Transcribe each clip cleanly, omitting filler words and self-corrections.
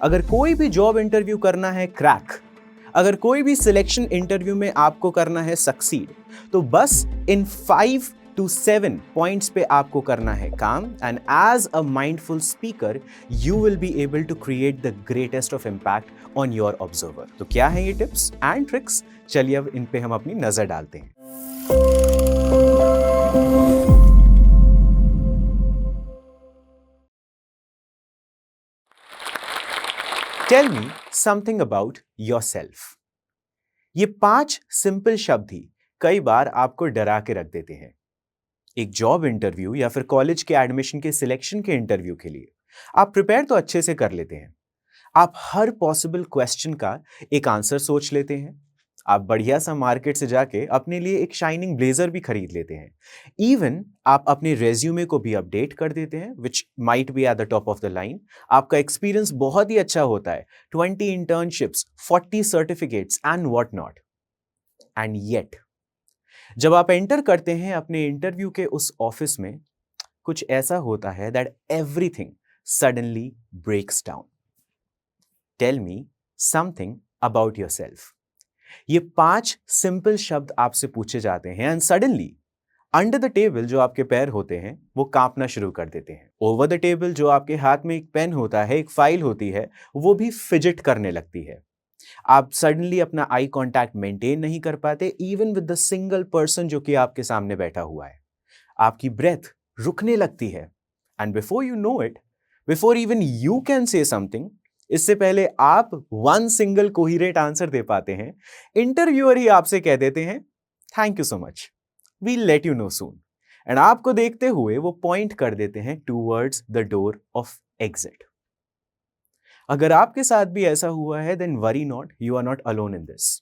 अगर कोई भी जॉब इंटरव्यू करना है क्रैक, अगर कोई भी सिलेक्शन इंटरव्यू में आपको करना है सक्सीड, तो बस इन 5 to 7 पॉइंट्स पे आपको करना है काम। And as a mindful speaker you will be able to create the greatest of impact on your observer. तो क्या है ये टिप्स एंड ट्रिक्स, चलिए अब इन पे हम अपनी नजर डालते हैं। Tell me something about yourself. ये 5 सिंपल शब्द ही कई बार आपको डरा के रख देते हैं। एक जॉब इंटरव्यू या फिर कॉलेज के एडमिशन के सिलेक्शन के इंटरव्यू के लिए आप प्रिपेयर तो अच्छे से कर लेते हैं। आप हर पॉसिबल क्वेश्चन का एक आंसर सोच लेते हैं। आप बढ़िया सा मार्केट से जाके अपने लिए एक शाइनिंग ब्लेजर भी खरीद लेते हैं। इवन आप अपने रेज्यूमे को भी अपडेट कर देते हैं, which might be at the top of the line. आपका एक्सपीरियंस बहुत ही अच्छा होता है, 20 internships, 40 certificates and what not. And yet जब आप एंटर करते हैं अपने इंटरव्यू के उस ऑफिस में, कुछ ऐसा होता है that everything suddenly breaks down. Tell me something about yourself. ये 5 सिंपल शब्द आपसे पूछे जाते हैं and suddenly under the table जो आपके पैर होते हैं वो कांपना शुरू कर देते हैं। ओवर द टेबल जो आपके हाथ में एक पेन होता है, एक फाइल होती है, वो भी फिजिट करने लगती है। आप सडनली अपना आई कांटेक्ट मेंटेन नहीं कर पाते, even with the single person जो कि आपके सामने बैठा हुआ है। आपकी ब्रेथ रुकने लगती है and before you know it, before even you can say something, इससे पहले आप वन सिंगल कोहिरेट आंसर दे पाते हैं, इंटरव्यूअर ही आपसे कह देते हैं thank you so much, we'll let you know soon. And आपको देखते हुए वो पॉइंट कर देते हैं towards the door of exit. अगर आपके साथ भी ऐसा हुआ है then worry not, you are not alone in this.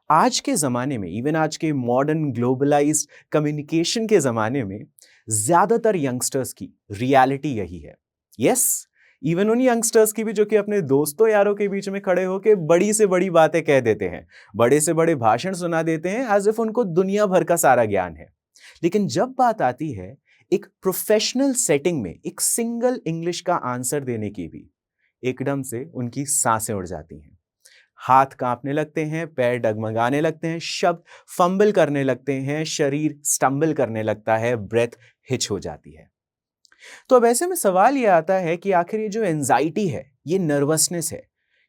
आज के जमाने में, इवन आज के मॉडर्न ग्लोबलाइज्ड कम्युनिकेशन के जमाने में, ज्यादातर यंगस्टर्स की रियलिटी यही है। यस, इवन उन यंगस्टर्स की भी जो कि अपने दोस्तों यारों के बीच में खड़े होकर बड़ी से बड़ी बातें कह देते हैं, बड़े से बड़े भाषण सुना देते हैं एज इफ उनको दुनिया भर का सारा ज्ञान है। लेकिन जब बात आती है एक प्रोफेशनल सेटिंग में एक सिंगल इंग्लिश का आंसर देने की भी, एकदम से उनकी सांसें उड़ जाती हैं, हाथ कांपने लगते हैं, पैर डगमगाने लगते हैं, शब्द फंबल करने लगते हैं, शरीर स्टंबल करने लगता है, ब्रेथ हिच हो जाती है। तो अब ऐसे में सवाल ये आता है कि आखिर ये जो एंजाइटी है, ये नर्वसनेस है,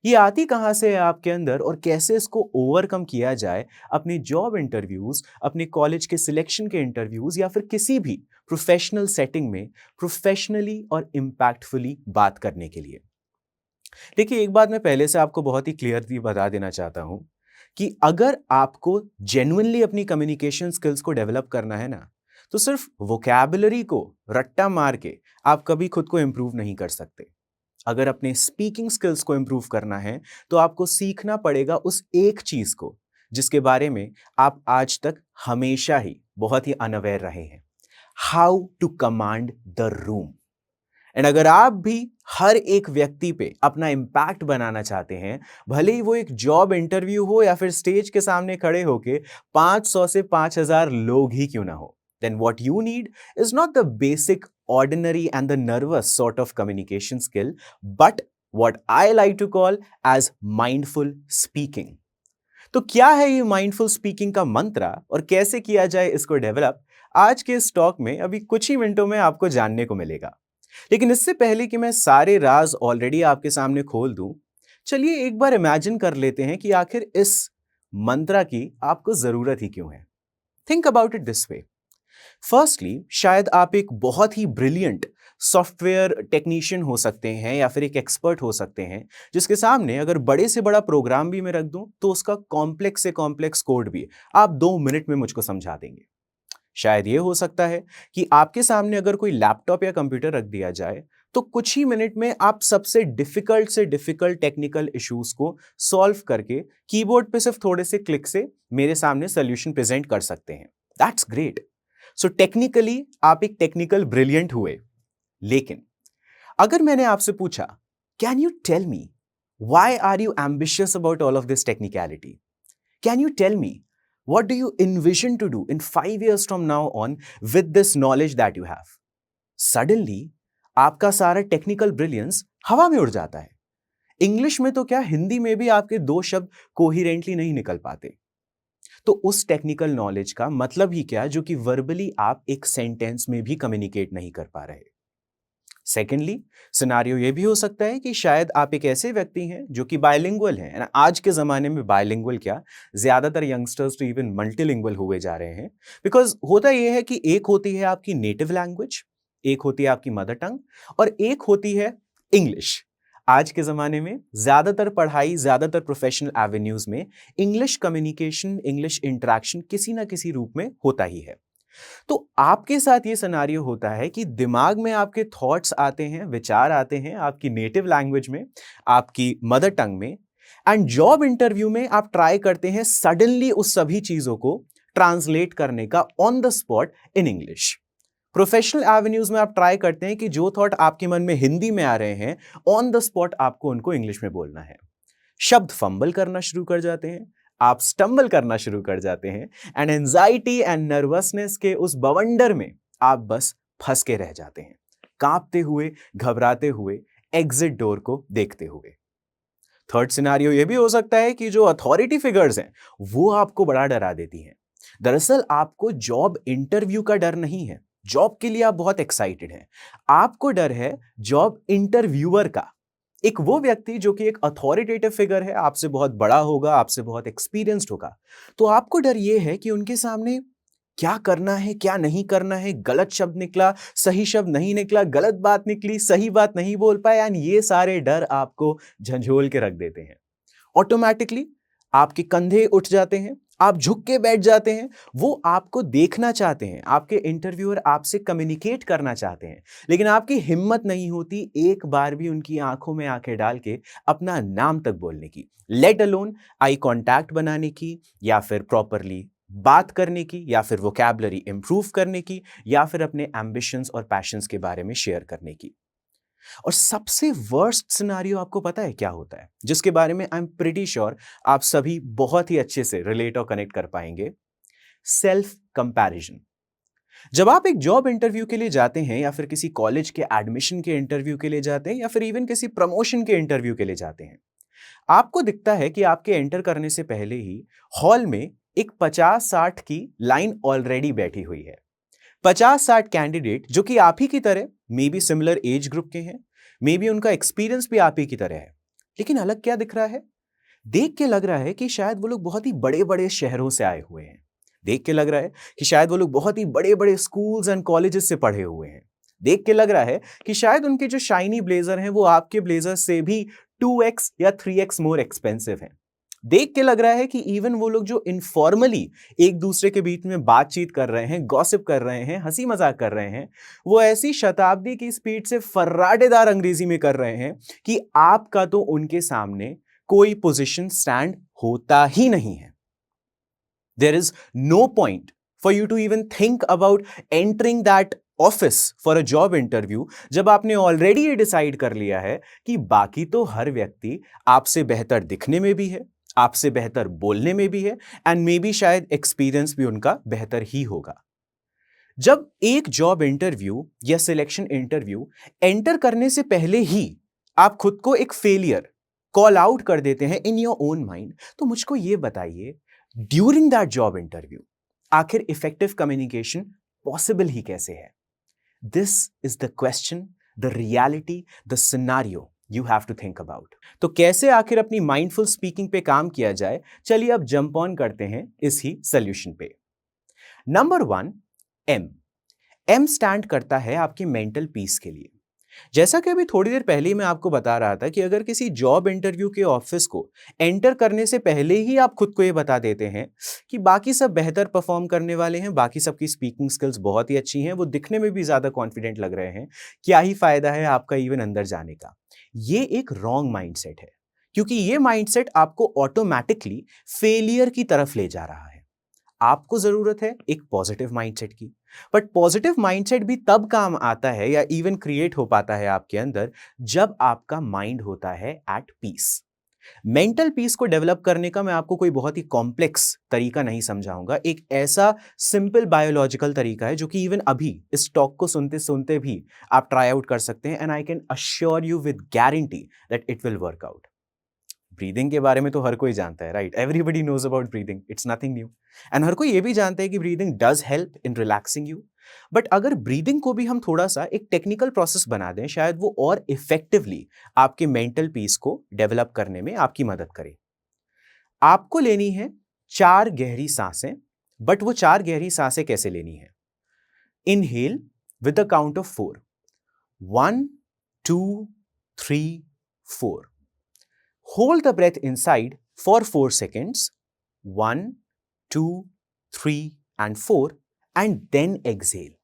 ये आती कहाँ से है आपके अंदर और कैसे इसको ओवरकम किया जाए अपने जॉब इंटरव्यूज, अपने कॉलेज के सिलेक्शन के इंटरव्यूज या फिर किसी भी प्रोफेशनल सेटिंग में प्रोफेशनली और इम्पैक्टफुली बात करने के लिए। देखिए, एक बात मैं पहले से आपको बहुत ही क्लियरली बता देना चाहता हूं कि अगर आपको जेन्युइनली अपनी कम्युनिकेशन स्किल्स को डेवलप करना है ना, तो सिर्फ वोकैबुलरी को रट्टा मार के आप कभी खुद को इंप्रूव नहीं कर सकते। अगर अपने स्पीकिंग स्किल्स को इंप्रूव करना है तो आपको सीखना पड़ेगा उस एक चीज को जिसके बारे में आप आज तक हमेशा ही बहुत ही अनअवेयर रहे हैं, how to command the room. And अगर आप भी हर एक व्यक्ति पे अपना इम्पैक्ट बनाना चाहते हैं, भले ही वो एक जॉब इंटरव्यू हो या फिर स्टेज के सामने खड़े होके 500 से 5000 लोग ही क्यों ना हो, then what you need is not the basic, ordinary and the nervous sort of communication skill, but what I like to call as mindful speaking. तो क्या है ये माइंडफुल स्पीकिंग का मंत्र और कैसे किया जाए इसको डेवलप, आज के इस टॉक में अभी कुछ ही मिनटों में आपको जानने को मिलेगा। लेकिन इससे पहले कि मैं सारे राज ऑलरेडी आपके सामने खोल दूं, चलिए एक बार इमेजिन कर लेते हैं कि आखिर इस मंत्र की आपको जरूरत ही क्यों है। Think about it this way. Firstly, शायद आप एक बहुत ही ब्रिलियंट सॉफ्टवेयर टेक्नीशियन हो सकते हैं या फिर एक एक्सपर्ट हो सकते हैं जिसके सामने अगर बड़े से बड़ा प्रोग्राम भी मैं रख दूं तो उसका कॉम्प्लेक्स से कॉम्प्लेक्स कोड भी आप 2 मिनट में मुझको समझा देंगे। शायद ये हो सकता है कि आपके सामने अगर कोई लैपटॉप या कंप्यूटर रख दिया जाए तो कुछ ही मिनट में आप सबसे डिफिकल्ट टेक्निकल इश्यूज को सॉल्व करके कीबोर्ड पे सिर्फ थोड़े से क्लिक से मेरे सामने सोल्यूशन प्रेजेंट कर सकते हैं। That's great. सो टेक्निकली आप एक टेक्निकल ब्रिलियंट हुए। लेकिन अगर मैंने आपसे पूछा, can you tell me why are you ambitious about all of this technicality? Can you tell me what do you envision to do in 5 years from now on with this knowledge that you have? Suddenly आपका सारा technical brilliance हवा में उड़ जाता है English में तो क्या, हिंदी में भी आपके दो शब्द कोहिरेंटली नहीं निकल पाते। तो उस टेक्निकल नॉलेज का मतलब ही क्या जो कि वर्बली आप एक सेंटेंस में भी कम्युनिकेट नहीं कर पा रहे। सेकेंडली, सिनारियो ये भी हो सकता है कि शायद आप एक ऐसे व्यक्ति हैं जो कि बायलिंगुअल हैं। And आज के ज़माने में बायलिंगुअल क्या, ज़्यादातर यंगस्टर्स तो इवन मल्टीलिंगुअल हुए जा रहे हैं। बिकॉज होता ये है कि एक होती है आपकी नेटिव लैंग्वेज, एक होती है आपकी मदर टंग, और एक होती है इंग्लिश। आज के ज़माने में ज़्यादातर पढ़ाई, ज़्यादातर प्रोफेशनल एवेन्यूज़ में इंग्लिश कम्युनिकेशन, इंग्लिश इंटरेक्शन किसी ना किसी रूप में होता ही है। तो आपके साथ ये सिनेरियो होता है कि दिमाग में आपके थॉट्स आते हैं, विचार आते हैं आपकी नेटिव लैंग्वेज में, आपकी मदर टंग में, एंड जॉब इंटरव्यू में आप ट्राई करते हैं सडनली उस सभी चीजों को ट्रांसलेट करने का on the spot in English. Professional avenues में आप ट्राई करते हैं कि जो थॉट आपके मन में हिंदी में आ रहे हैं, ऑन द स्पॉट आपको उनको इंग्लिश में बोलना है। शब्द फंबल करना शुरू कर जाते हैं, आप स्टम्बल करना शुरू कर जाते हैं, एंड एंजाइटी एंड नर्वसनेस के उस बवंडर में आप बस फंस के रह जाते हैं, कांपते हुए, घबराते हुए, एग्जिट डोर को देखते हुए। थर्ड सिनेरियो ये भी हो सकता है कि जो अथॉरिटी फिगर्स हैं वो आपको बड़ा डरा देती हैं। दरअसल आपको जॉब इंटरव्यू का डर नहीं है, जॉब के लिए आप बहुत एक्साइटेड हैं, आपको डर है जॉब इंटरव्यूअर का। एक वो व्यक्ति जो कि एक अथॉरिटेटिव फिगर है, आपसे बहुत बड़ा होगा, आपसे बहुत एक्सपीरियंस्ड होगा, तो आपको डर ये है कि उनके सामने क्या करना है, क्या नहीं करना है, गलत शब्द निकला, सही शब्द नहीं निकला, गलत बात निकली, सही बात नहीं बोल पाए, एंड ये सारे डर आपको झंझोल के रख देते हैं। ऑटोमेटिकली आपके कंधे उठ जाते हैं, आप झुक के बैठ जाते हैं। वो आपको देखना चाहते हैं, आपके इंटरव्यूअर आपसे कम्युनिकेट करना चाहते हैं, लेकिन आपकी हिम्मत नहीं होती एक बार भी उनकी आंखों में आंखें डाल के अपना नाम तक बोलने की, लेट अलोन आई कांटेक्ट बनाने की, या फिर प्रॉपरली बात करने की, या फिर वोकैबुलरी इंप्रूव करने की, या फिर अपने एम्बिशंस और पैशंस के बारे में शेयर करने की। और सबसे वर्स्ट सिनेरियो आपको पता है क्या होता है, जिसके बारे में आई एम प्रीटी श्योर आप सभी बहुत ही अच्छे से रिलेट और कनेक्ट कर पाएंगे? Self comparison. जब आप एक जॉब इंटरव्यू के लिए जाते हैं, या फिर किसी कॉलेज के एडमिशन के इंटरव्यू के लिए जाते हैं, या फिर इवन किसी प्रमोशन के इंटरव्यू के लिए जाते हैं, आपको दिखता है कि आपके एंटर करने से पहले ही हॉल में एक 50-60 की लाइन ऑलरेडी बैठी हुई है। 50-60 कैंडिडेट जो कि आप ही की तरह may be similar age group के हैं, मे बी उनका एक्सपीरियंस भी आप ही की तरह है, लेकिन अलग क्या दिख रहा है? देख के लग रहा है कि शायद वो लोग बहुत ही बड़े बड़े शहरों से आए हुए हैं। देख के लग रहा है कि शायद वो लोग बहुत ही बड़े बड़े स्कूल्स एंड कॉलेजेस से पढ़े हुए हैं। देख के लग रहा है कि शायद उनके जो शाइनी ब्लेजर हैं वो आपके ब्लेजर से भी 2x या 3x मोर एक्सपेंसिव हैं। देख के लग रहा है कि इवन वो लोग जो इनफॉर्मली एक दूसरे के बीच में बातचीत कर रहे हैं, गॉसिप कर रहे हैं, हंसी मजाक कर रहे हैं, वो ऐसी शताब्दी की स्पीड से फर्राटेदार अंग्रेजी में कर रहे हैं कि आपका तो उनके सामने कोई पोजीशन स्टैंड होता ही नहीं है। There is no point for you to even think about entering that office for a job interview, जब आपने ऑलरेडी ये डिसाइड कर लिया है कि बाकी तो हर व्यक्ति आपसे बेहतर दिखने में भी है, आपसे बेहतर बोलने में भी है, एंड मे बी शायद एक्सपीरियंस भी उनका बेहतर ही होगा। जब एक जॉब इंटरव्यू या सिलेक्शन इंटरव्यू एंटर करने से पहले ही आप खुद को एक फेलियर कॉल आउट कर देते हैं इन योर ओन माइंड, तो मुझको ये बताइए, ड्यूरिंग दैट जॉब इंटरव्यू आखिर इफेक्टिव कम्युनिकेशन पॉसिबल ही कैसे है? This is the question, the reality, the scenario you have to think about. तो कैसे आखिर अपनी माइंडफुल स्पीकिंग पे काम किया जाए, चलिए अब जंप ऑन करते हैं इस ही सोल्यूशन पे। नंबर 1, एम स्टैंड करता है आपके मेंटल पीस के लिए। जैसा कि अभी थोड़ी देर पहले मैं आपको बता रहा था कि अगर किसी जॉब इंटरव्यू के ऑफिस को एंटर करने से पहले ही आप खुद को ये बता देते हैं कि बाकी सब बेहतर परफॉर्म करने वाले हैं, बाकी सबकी स्पीकिंग स्किल्स बहुत ही अच्छी हैं, वो दिखने में भी ज्यादा कॉन्फिडेंट लग रहे हैं, क्या ही फायदा है आपका इवन अंदर जाने का? ये एक रॉन्ग माइंडसेट है, क्योंकि ये माइंडसेट आपको ऑटोमेटिकली फेलियर की तरफ ले जा रहा है। आपको जरूरत है एक पॉजिटिव माइंडसेट की, बट पॉजिटिव माइंडसेट भी तब काम आता है या इवन क्रिएट हो पाता है आपके अंदर जब आपका माइंड होता है एट पीस। मेंटल पीस को डेवलप करने का मैं आपको कोई बहुत ही कॉम्प्लेक्स तरीका नहीं समझाऊंगा। एक ऐसा सिंपल बायोलॉजिकल तरीका है जो कि इवन अभी इस टॉक को सुनते सुनते भी आप ट्राई आउट कर सकते हैं, and I can assure you with guarantee that it will work out. Breathing के बारे में तो हर कोई जानता है, right? Everybody knows about breathing, it's nothing new. And हर कोई ये भी जानता है कि breathing does help in relaxing you. But अगर ब्रीदिंग को भी हम थोड़ा सा एक टेक्निकल प्रोसेस बना दें, शायद वो और इफेक्टिवली आपके मेंटल पीस को डेवलप करने में आपकी मदद करे। आपको लेनी है 4 गहरी सांसें, बट वो 4 गहरी सांसें कैसे लेनी है? Inhale with the count of 4, 1 2 3 4। Hold the breath inside for 4 seconds, 1 2 3 and 4, and then exhale,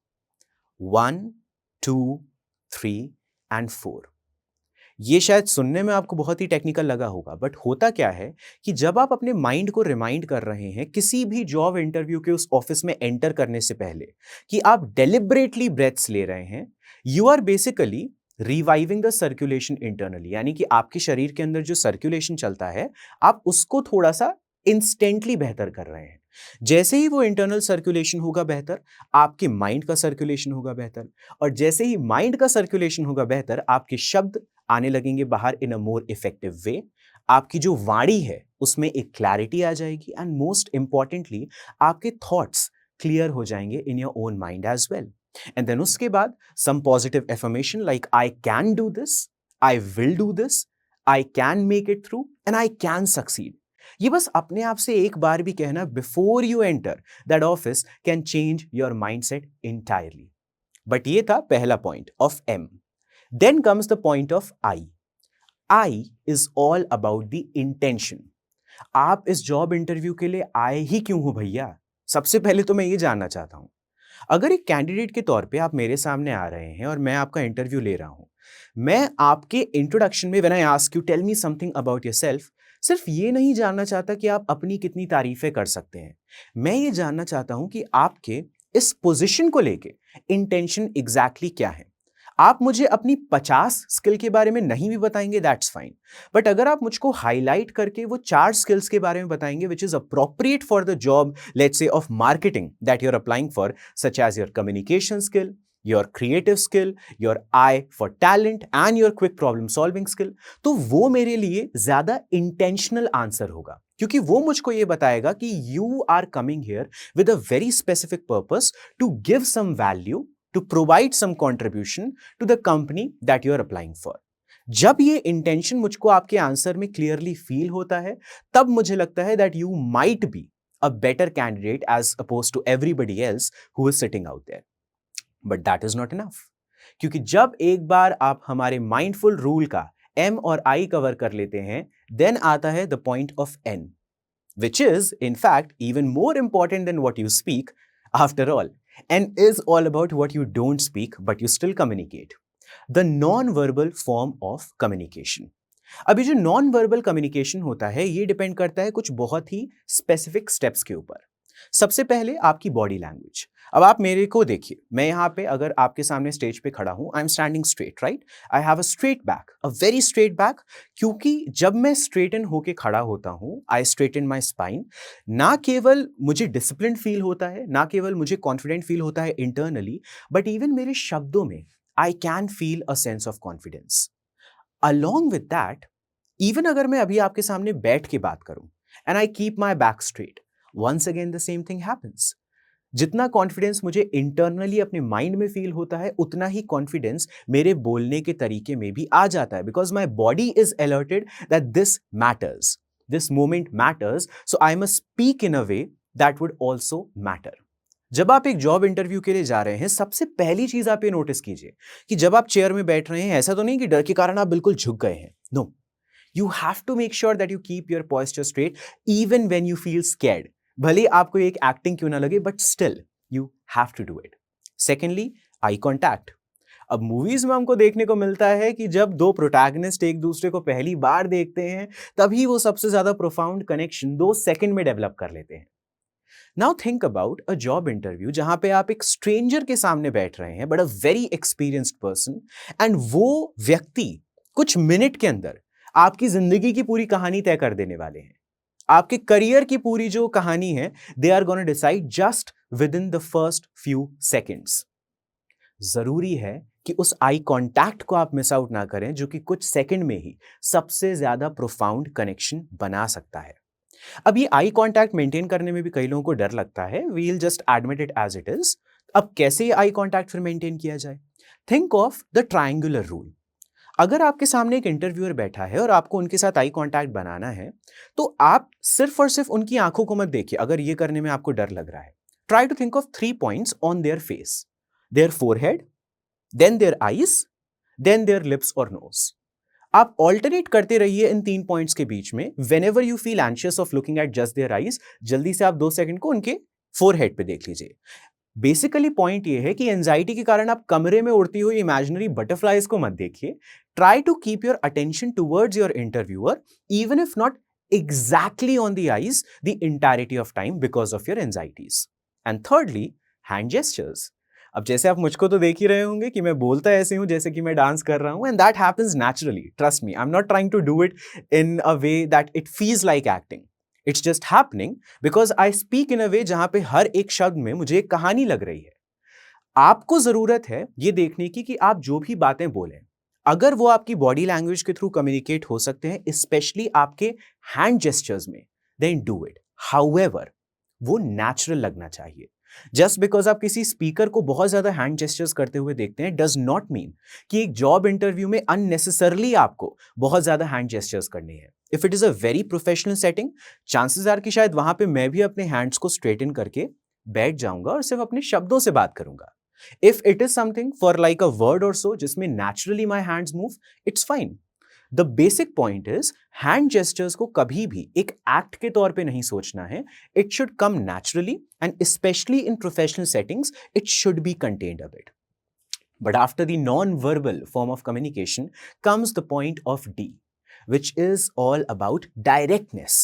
1 2 3 and 4। ये शायद सुनने में आपको बहुत ही टेक्निकल लगा होगा, बट होता क्या है कि जब आप अपने माइंड को रिमाइंड कर रहे हैं किसी भी जॉब इंटरव्यू के उस ऑफिस में एंटर करने से पहले कि आप डेलिबरेटली ब्रेथ्स ले रहे हैं, you are basically reviving the circulation internally. यानी कि आपके शरीर के अंदर जो सर्कुलेशन चलता है, आप उसको थोड़ा सा इंस्टेंटली बेहतर कर रहे हैं। जैसे ही वो इंटरनल सर्कुलेशन होगा बेहतर, आपके माइंड का सर्कुलेशन होगा बेहतर, और जैसे ही माइंड का सर्कुलेशन होगा बेहतर, आपके शब्द आने लगेंगे बाहर इन अ मोर इफेक्टिव वे। आपकी जो वाणी है उसमें एक क्लैरिटी आ जाएगी, एंड मोस्ट इंपॉर्टेंटली आपके थॉट्स क्लियर हो जाएंगे in your own mind as well. And then उसके बाद some positive affirmation like I can do this, I will do this, I can make it through, and I can succeed. ये बस अपने आप से एक बार भी कहना before you enter that office can change your mindset entirely. But ये था पहला point of M. Then comes the point of I. I is all about the intention. आप इस जॉब इंटरव्यू के लिए आए ही क्यों हो भैया? सबसे पहले तो मैं ये जानना चाहता हूं। अगर एक कैंडिडेट के तौर पे आप मेरे सामने आ रहे हैं और मैं आपका इंटरव्यू ले रहा हूं, मैं आपके इंट्रोडक्शन में when I ask you tell me something about yourself, सिर्फ ये नहीं जानना चाहता कि आप अपनी कितनी तारीफें कर सकते हैं। मैं ये जानना चाहता हूं कि आपके इस पोजीशन को लेके इंटेंशन एग्जैक्टली क्या है। आप मुझे अपनी 50 स्किल के बारे में नहीं भी बताएंगे, दैट्स फाइन, बट अगर आप मुझको हाईलाइट करके वो 4 स्किल्स के बारे में बताएंगे which is appropriate for the job, let's say of marketing that you are applying for, such as your communication skill, your creative skill, your eye for talent and your quick problem solving skill, तो वो मेरे लिए ज्यादा intentional answer होगा, क्योंकि वो मुझको ये बताएगा कि you are coming here with a very specific purpose to give some value, to provide some contribution to the company that you are applying for। जब ये इंटेंशन मुझको आपके आंसर में क्लियरली फील होता है, तब मुझे लगता है that you might be a better candidate as opposed to everybody else who is sitting out there। But that is not enough, क्योंकि जब एक बार आप हमारे माइंडफुल रूल का एम और आई कवर कर लेते हैं, देन आता है the point of N, which is in fact even more important than what you speak. After all, N is all about what you don't speak but you still communicate, the non verbal form of communication. अभी जो non verbal communication होता है, ये depend करता है कुछ बहुत ही specific steps के ऊपर। सबसे पहले आपकी बॉडी लैंग्वेज। अब आप मेरे को देखिए, मैं यहाँ पे अगर आपके सामने स्टेज पे खड़ा हूँ, I am standing straight, right? I have a straight back, a very straight back, क्योंकि जब मैं स्ट्रेटन होके खड़ा होता हूँ, आई स्ट्रेटन माई स्पाइन, ना केवल मुझे डिसिप्लिन फील होता है, ना केवल मुझे कॉन्फिडेंट फील होता है इंटरनली, बट इवन मेरे शब्दों में I can feel a sense of confidence. Along with that, even अगर मैं अभी आपके सामने बैठ के बात करूं and I keep my back straight, once again the same thing happens। जितना कॉन्फिडेंस मुझे इंटरनली अपने माइंड में फील होता है, उतना ही कॉन्फिडेंस मेरे बोलने के तरीके में भी आ जाता है, because my body is alerted that this matters, this moment matters, so I must speak in a way that would also matter. जब आप एक जॉब इंटरव्यू के लिए जा रहे हैं, सबसे पहली चीज आप ये नोटिस कीजिए कि जब आप चेयर में बैठ रहे हैं, ऐसा तो नहीं कि डर के कारण आप बिल्कुल झुक गए हैं। No, you have to make sure that you keep your posture straight even when you feel scared। भले आपको एक एक्टिंग क्यों ना लगे, but still you have to do it. Secondly, eye contact. अब मूवीज में हमको देखने को मिलता है कि जब दो प्रोटैगनिस्ट एक दूसरे को पहली बार देखते हैं, तभी वो सबसे ज्यादा प्रोफाउंड कनेक्शन 2 सेकंड में डेवलप कर लेते हैं। Now think about a job interview जहां पे आप एक स्ट्रेंजर के सामने बैठ रहे हैं, but a very experienced person, and वो व्यक्ति कुछ मिनट के अंदर आपकी जिंदगी की पूरी कहानी तय कर देने वाले हैं। आपके करियर की पूरी जो कहानी है, they are gonna decide just within the first few seconds. जरूरी है कि उस आई कांटेक्ट को आप मिस आउट ना करें, जो कि कुछ सेकंड में ही सबसे ज्यादा प्रोफाउंड कनेक्शन बना सकता है। अब ये आई कांटेक्ट मेंटेन करने में भी कई लोगों को डर लगता है। We'll just admit it as it is. अब कैसे ये आई कांटेक्ट फिर मेंटेन किया जाए? Think of the triangular rule. अगर आपके सामने एक इंटरव्यूअर बैठा है और आपको उनके साथ आई कांटेक्ट बनाना है, तो आप सिर्फ और सिर्फ उनकी आंखों को मत देखिए। अगर ये करने में आपको डर लग रहा है, try to think of 3 points on their face, their forehead, then their eyes, then their lips और नोज। आप ऑल्टरनेट करते रहिए इन 3 पॉइंट्स के बीच में। Whenever you feel anxious of looking at just their eyes, जल्दी से आप 2 सेकंड को उनके फोरहेड पे देख लीजिए। बेसिकली पॉइंट ये है कि एंजाइटी के कारण आप कमरे में उड़ती हुई इमेजिनरी बटरफ्लाइज को मत देखिए। Try to keep your attention towards your interviewer, even if not exactly on the eyes the entirety of time because of your anxieties. And thirdly, hand gestures. अब जैसे आप मुझको तो देख ही रहे होंगे कि मैं बोलता ऐसे हूं जैसे कि मैं डांस कर रहा हूं, and that happens naturally. Trust me, I am not trying to do it in a way that it feels like acting. It's just happening because I speak in a way जहां पे हर एक शब्द में मुझे एक कहानी लग रही है। आपको जरूरत है ये देखने की कि आप जो भी बातें बोलें, अगर वो आपकी बॉडी लैंग्वेज के थ्रू कम्युनिकेट हो सकते हैं, स्पेशली आपके हैंड जेस्चर्स में, देन डू इट। हाउएवर, वो नेचुरल लगना चाहिए। जस्ट बिकॉज आप किसी स्पीकर को बहुत ज्यादा हैंड जेस्चर्स करते हुए देखते हैं, डज नॉट मीन कि एक जॉब इंटरव्यू में अननेसेसरली आपको बहुत ज्यादा हैंड जेस्चर्स करने हैं। If it is a very professional setting, chances are कि शायद वहां पे मैं भी अपने हैंड्स को स्ट्रेटन करके बैठ जाऊंगा और सिर्फ अपने शब्दों से बात करूंगा। If it is something for like a word और सो जिसमें naturally my hands move, it's fine. The basic point is, hand gestures को कभी भी एक एक्ट के तौर पे नहीं सोचना है। It should come naturally, and specially in professional settings it should be contained a bit. But after the non-verbal form of communication comes the point of D, which is all about directness.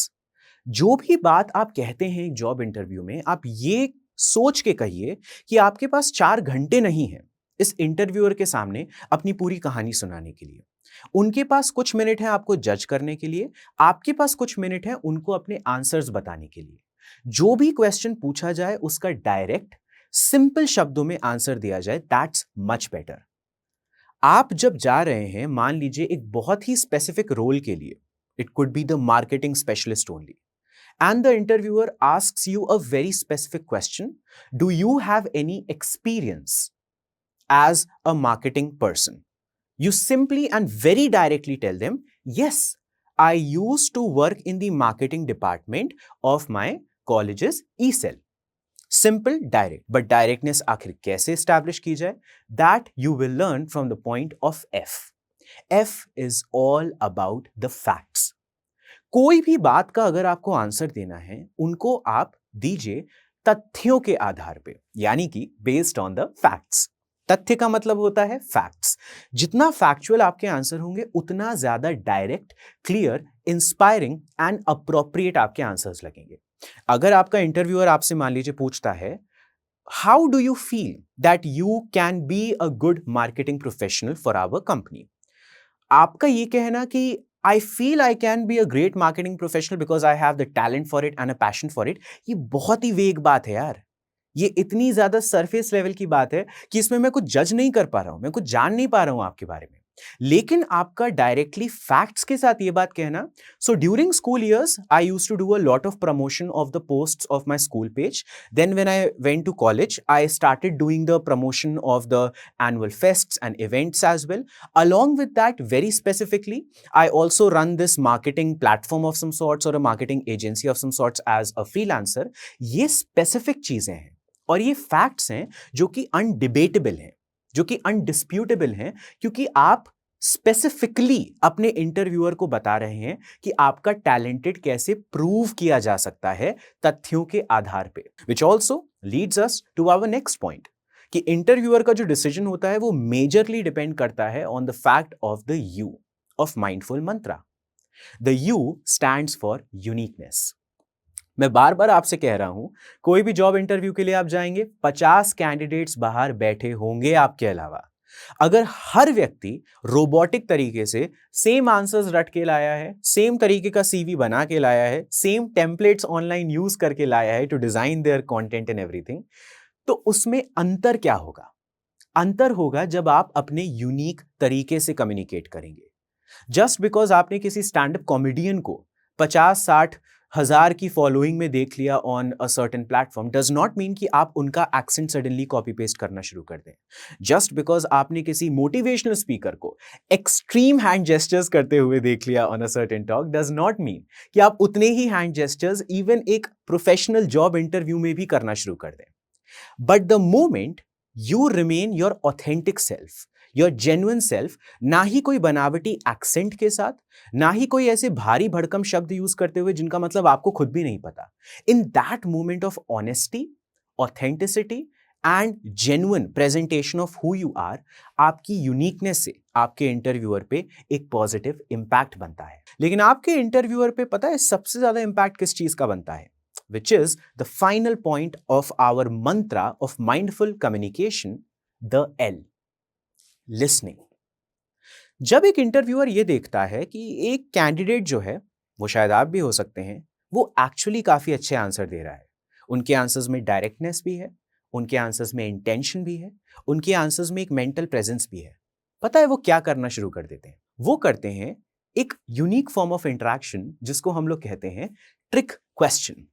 जो भी बात आप कहते हैं एक job interview में, आप ये सोच के कहिए कि आपके पास 4 घंटे नहीं है इस इंटरव्यूअर के सामने अपनी पूरी कहानी सुनाने के लिए। उनके पास कुछ मिनट है आपको जज करने के लिए, आपके पास कुछ मिनट है उनको अपने आंसर्स बताने के लिए। जो भी क्वेश्चन पूछा जाए उसका डायरेक्ट सिंपल शब्दों में आंसर दिया जाए, दैट्स मच बेटर। आप जब जा रहे हैं, मान लीजिए एक बहुत ही स्पेसिफिक रोल के लिए, it could be the marketing specialist only, and the interviewer asks you a very specific question: do you have any experience as a marketing person? You simply and very directly tell them, yes, I used to work in the marketing department of my college's e-cell. Simple, direct. But directness आखिर कैसे establish की जाए? That you will learn from the point of F. F is all about the facts. कोई भी बात का अगर आपको आंसर देना है, उनको आप दीजिए तथ्यों के आधार पे, यानी कि बेस्ड ऑन द फैक्ट्स। तथ्य का मतलब होता है फैक्ट्स। जितना फैक्चुअल आपके आंसर होंगे, उतना ज्यादा direct, clear, inspiring and appropriate आपके आंसर्स लगेंगे। अगर आपका इंटरव्यूअर आपसे मान लीजिए पूछता है, how do you feel that you can be a good marketing professional for our company, आपका ये कहना कि I feel I can be a great marketing professional because I have the talent for it and a passion for it, ये बहुत ही वेग बात है यार। ये इतनी ज्यादा सरफेस लेवल की बात है कि इसमें मैं कुछ जज नहीं कर पा रहा हूं, मैं कुछ जान नहीं पा रहा हूं आपके बारे में। लेकिन आपका डायरेक्टली फैक्ट्स के साथ ये बात कहना, so during school years I used to do a lot of promotion of the posts of my school page. Then when I went to college, I started doing the promotion of the annual fests and events as well. Along with that, very specifically, I also run this marketing platform of some sorts or a marketing agency of some sorts as a freelancer. ये specific चीजें हैं और ये facts हैं जो कि undebatable हैं, जो कि undisputable हैं, क्योंकि आप स्पेसिफिकली अपने इंटरव्यूअर को बता रहे हैं कि आपका टैलेंटेड कैसे प्रूव किया जा सकता है तथ्यों के आधार पे। Which also leads us to our next point, कि इंटरव्यूअर का जो डिसीजन होता है वो मेजरली डिपेंड करता है on the fact of the you of mindful Mantra. The you stands for uniqueness. मैं बार बार आपसे कह रहा हूं, कोई भी जॉब इंटरव्यू के लिए आप जाएंगे, 50 कैंडिडेट्स बाहर बैठे होंगे आपके अलावा। अगर हर व्यक्ति रोबोटिक तरीके से सेम आंसर्स रट के लाया है, सेम तरीके का सीवी बना के लाया है, सेम टेम्पलेट्स ऑनलाइन यूज करके लाया है to design their content and everything, तो उसमें अंतर क्या होगा? अंतर होगा जब आप अपने यूनिक तरीके से कम्युनिकेट करेंगे। जस्ट बिकॉज आपने किसी स्टैंड अप कॉमेडियन को 50-60 हजार की फॉलोइंग में देख लिया on a certain platform does not mean कि आप उनका एक्सेंट सडनली कॉपी पेस्ट करना शुरू कर दें। जस्ट बिकॉज आपने किसी मोटिवेशनल स्पीकर को एक्सट्रीम हैंड जेस्चर्स करते हुए देख लिया on a certain talk does not mean कि आप उतने ही हैंड जेस्चर्स इवन एक प्रोफेशनल जॉब इंटरव्यू में भी करना शुरू कर दें। But the moment you remain your authentic self, your genuine self, ना ही कोई बनावटी एक्सेंट के साथ, ना ही कोई ऐसे भारी भड़कम शब्द यूज करते हुए जिनका मतलब आपको खुद भी नहीं पता, in that moment of honesty, authenticity and genuine presentation of who you are, आपकी यूनिकनेस से आपके इंटरव्यूअर पे एक पॉजिटिव इंपैक्ट बनता है। लेकिन आपके इंटरव्यूअर पे पता है सबसे ज्यादा इंपैक्ट किस चीज का बनता है? Which is the final point of our mantra of mindful communication, the L, listening. जब एक इंटरव्यूअर ये देखता है कि एक कैंडिडेट जो है, वो शायद आप भी हो सकते हैं, वो एक्चुअली काफी अच्छे आंसर दे रहा है, उनके आंसर्स में डायरेक्टनेस भी है, उनके आंसर्स में इंटेंशन भी है, उनके आंसर्स में एक मेंटल प्रेजेंस भी है, पता है वो क्या करना शुरू कर देते हैं? वो करते हैं एक यूनिक फॉर्म ऑफ इंटरेक्शन जिसको हम लोग कहते हैं ट्रिक क्वेश्चन।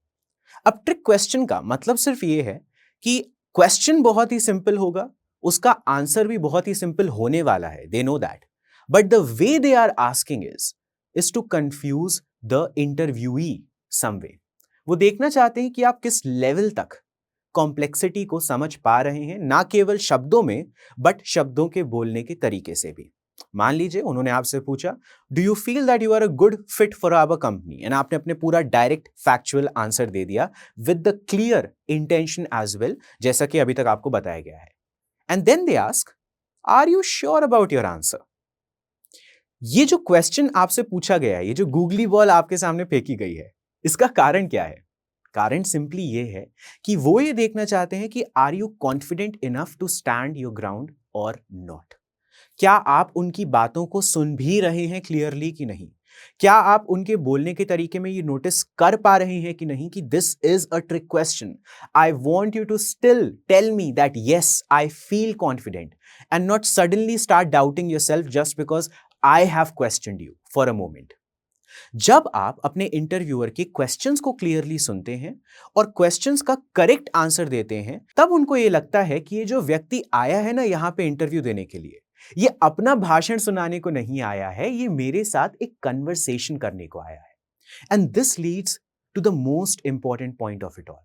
अब ट्रिक क्वेश्चन का मतलब सिर्फ ये है कि क्वेश्चन बहुत ही सिंपल होगा, उसका आंसर भी बहुत ही सिंपल होने वाला है, they know that, but the way they are asking is to confuse the interviewee some way. वो देखना चाहते हैं कि आप किस लेवल तक कॉम्प्लेक्सिटी को समझ पा रहे हैं, ना केवल शब्दों में बट शब्दों के बोलने के तरीके से भी। मान लीजिए उन्होंने आपसे पूछा, do you feel that you are a good fit for our company, and आपने अपने पूरा डायरेक्ट फैक्चुअल आंसर दे दिया with the clear intention as well, जैसा कि अभी तक आपको बताया गया है। And then they ask, are you sure about your answer? ये जो क्वेश्चन आपसे पूछा गया है, ये जो गूगली बॉल आपके सामने फेंकी गई है, इसका कारण क्या है? कारण सिंपली ये है कि वो ये देखना चाहते हैं कि are you confident enough to stand your ground और नॉट। क्या आप उनकी बातों को सुन भी रहे हैं क्लियरली कि नहीं? क्या आप उनके बोलने के तरीके में ये नोटिस कर पा रहे हैं कि नहीं कि this is a trick question, I want you to still tell me that yes I feel confident and not suddenly start doubting yourself just because I have questioned you for a moment. जब आप अपने interviewer के questions को clearly सुनते हैं और questions का correct answer देते हैं, तब उनको ये लगता है कि ये जो व्यक्ति आया है ना यहां पे इंटरव्यू देने के लिए, ये अपना भाषण सुनाने को नहीं आया है, ये मेरे साथ एक कन्वर्सेशन करने को आया है। And this leads to the most important point of it all.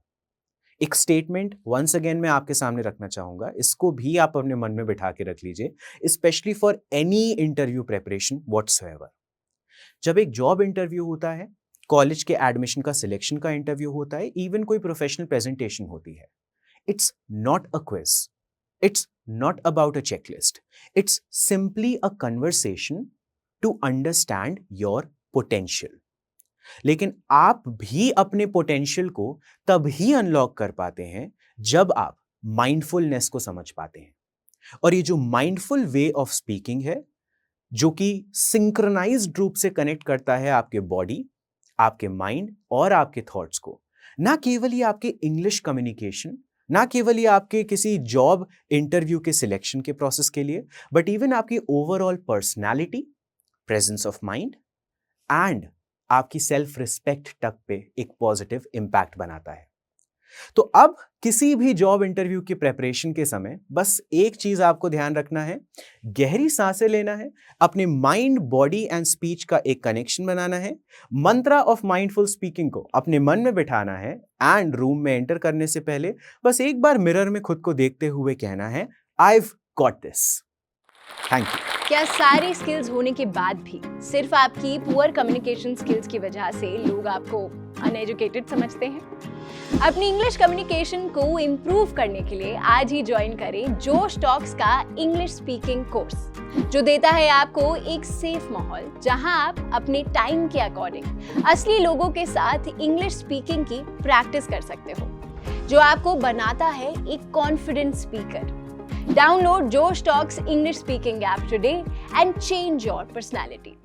एक स्टेटमेंट वंस अगेन मैं आपके सामने रखना चाहूंगा, इसको भी आप अपने मन में बिठा के रख लीजिए, specially for any interview preparation whatsoever. जब एक जॉब इंटरव्यू होता है, कॉलेज के एडमिशन का सिलेक्शन का इंटरव्यू होता है, इवन कोई प्रोफेशनल प्रेजेंटेशन होती है, it's not a quiz, it's not about a checklist. It's simply a conversation to understand your potential. लेकिन आप भी अपने पोटेंशियल को तभी अनलॉक कर पाते हैं जब आप माइंडफुलनेस को समझ पाते हैं। और ये जो माइंडफुल वे ऑफ स्पीकिंग है, जो कि सिंक्रोनाइज्ड रूप से कनेक्ट करता है आपके बॉडी, आपके माइंड और आपके थॉट्स को, ना केवल ये आपके इंग्लिश कम्युनिकेशन, ना केवल ये आपके किसी जॉब इंटरव्यू के सिलेक्शन के प्रोसेस के लिए, बट इवन आपकी overall personality, presence of mind and आपकी सेल्फ रिस्पेक्ट तक पे एक पॉजिटिव इंपैक्ट बनाता है। तो अब किसी भी जॉब इंटरव्यू की प्रेपरेशन के समय बस एक चीज आपको ध्यान रखना है, गहरी सांसें लेना है, अपने माइंड, बॉडी एंड स्पीच का एक कनेक्शन बनाना है, मंत्रा ऑफ माइंडफुल स्पीकिंग को अपने मन में बिठाना है एंड रूम में एंटर करने से पहले बस एक बार मिरर में खुद को देखते हुए कहना है, I've got this. Thank you. क्या सारी स्किल्स होने के बाद भी सिर्फ आपकी पुअर कम्युनिकेशन स्किल्स की वजह से लोग आपको अनएजुकेटेड समझते हैं? अपनी इंग्लिश कम्युनिकेशन को इम्प्रूव करने के लिए आज ही ज्वाइन करें जोश टॉक्स का इंग्लिश स्पीकिंग कोर्स, जो देता है आपको एक सेफ माहौल जहां आप अपने टाइम के अकॉर्डिंग असली लोगों के साथ इंग्लिश स्पीकिंग की प्रैक्टिस कर सकते हो, जो आपको बनाता है एक confident speaker. Download Josh Talks English Speaking app today and change your personality.